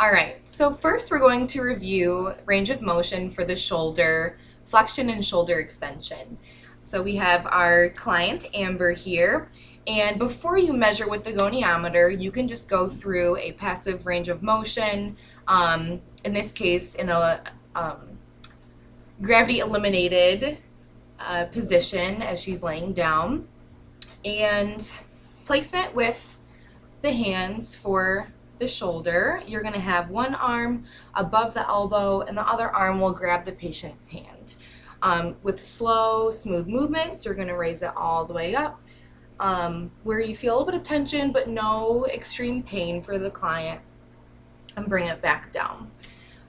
All right, so first we're going to review range of motion for the shoulder flexion and shoulder extension. So we have our client Amber here, and before you measure with the goniometer, you can just go through a passive range of motion, in this case in a gravity eliminated position as she's laying down, and placement with the hands for the shoulder. You're going to have one arm above the elbow and the other arm will grab the patient's hand. With slow, smooth movements, you're going to raise it all the way up where you feel a little bit of tension but no extreme pain for the client, and bring it back down.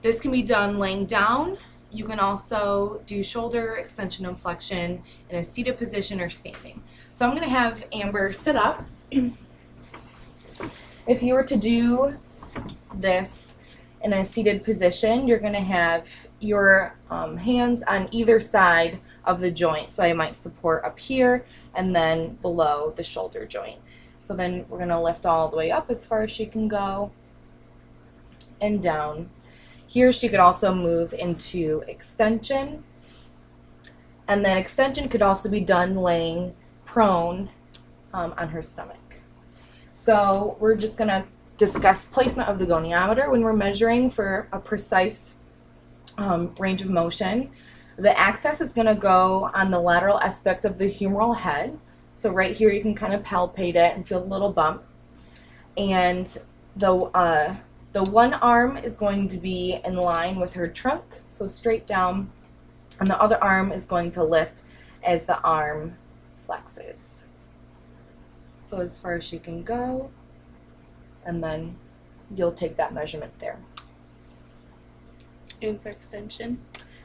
This can be done laying down. You can also do shoulder extension and flexion in a seated position or standing. So I'm going to have Amber sit up. If you were to do this in a seated position, you're going to have your hands on either side of the joint. So I might support up here and then below the shoulder joint. So then we're going to lift all the way up as far as she can go and down. Here she could also move into extension. And then extension could also be done laying prone on her stomach. So we're just going to discuss placement of the goniometer when we're measuring for a precise range of motion. The axis is going to go on the lateral aspect of the humeral head. So right here you can kind of palpate it and feel a little bump. And the one arm is going to be in line with her trunk, so straight down, and the other arm is going to lift as the arm flexes. So as far as she can go, and then you'll take that measurement there. And for extension?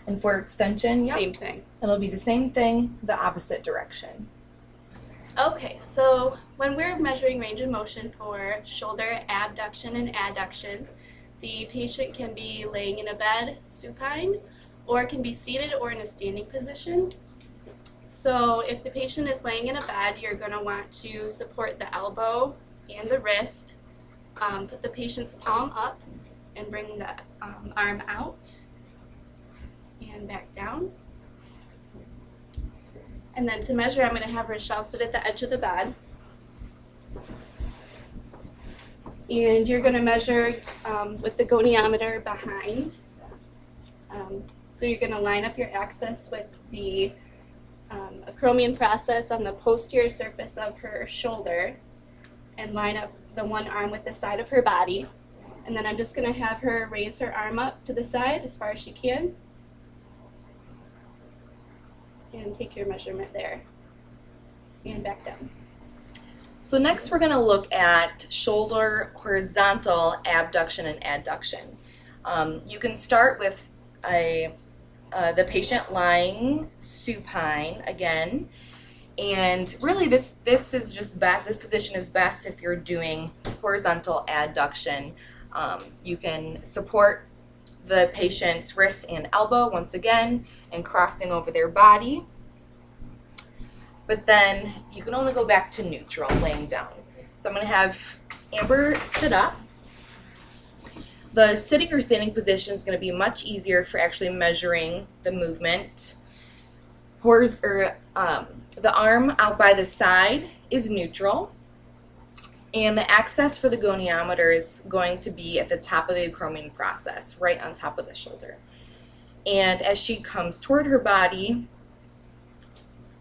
And for extension, yep, Same thing. it'll be the same thing, the opposite direction. Okay, so when we're measuring range of motion for shoulder abduction and adduction, the patient can be laying in a bed, supine, or can be seated or in a standing position. So if the patient is laying in a bed, you're going to want to support the elbow and the wrist, put the patient's palm up and bring the arm out and back down. And then to measure, I'm going to have Rochelle sit at the edge of the bed. And you're going to measure with the goniometer behind. So you're going to line up your axis with the acromion process on the posterior surface of her shoulder and line up the one arm with the side of her body. And then I'm just going to have her raise her arm up to the side as far as she can. And take your measurement there. And back down. So next we're going to look at shoulder horizontal abduction and adduction. You can start with the patient lying supine again, and really this is just best. This position is best if you're doing horizontal adduction. You can support the patient's wrist and elbow once again and crossing over their body, but then you can only go back to neutral laying down. So I'm going to have Amber sit up. The sitting or standing position is going to be much easier for actually measuring the movement. The arm out by the side is neutral, and the axis for the goniometer is going to be at the top of the acromion process, right on top of the shoulder. And as she comes toward her body,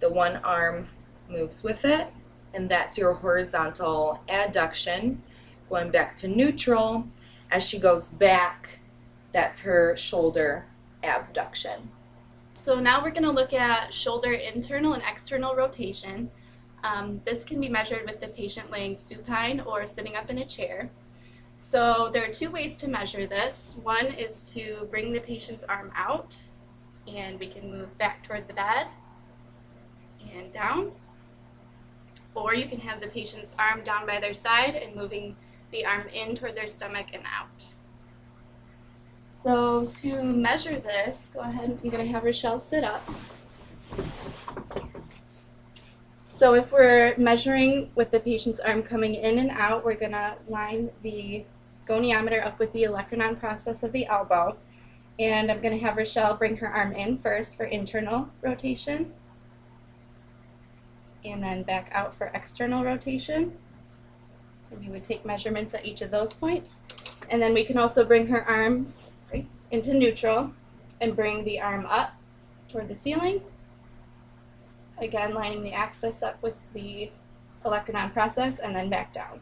the one arm moves with it, and that's your horizontal adduction. Going back to neutral, as she goes back, that's her shoulder abduction. So now we're going to look at shoulder internal and external rotation. This can be measured with the patient laying supine or sitting up in a chair. So there are two ways to measure this. One is to bring the patient's arm out, and we can move back toward the bed and down. Or you can have the patient's arm down by their side and moving the arm in toward their stomach and out. So to measure this, go ahead, I'm going to have Rochelle sit up. So if we're measuring with the patient's arm coming in and out, we're going to line the goniometer up with the olecranon process of the elbow. And I'm going to have Rochelle bring her arm in first for internal rotation, and then back out for external rotation. And you would take measurements at each of those points. And then we can also bring her arm into neutral and bring the arm up toward the ceiling. Again, lining the axis up with the olecranon process, and then back down.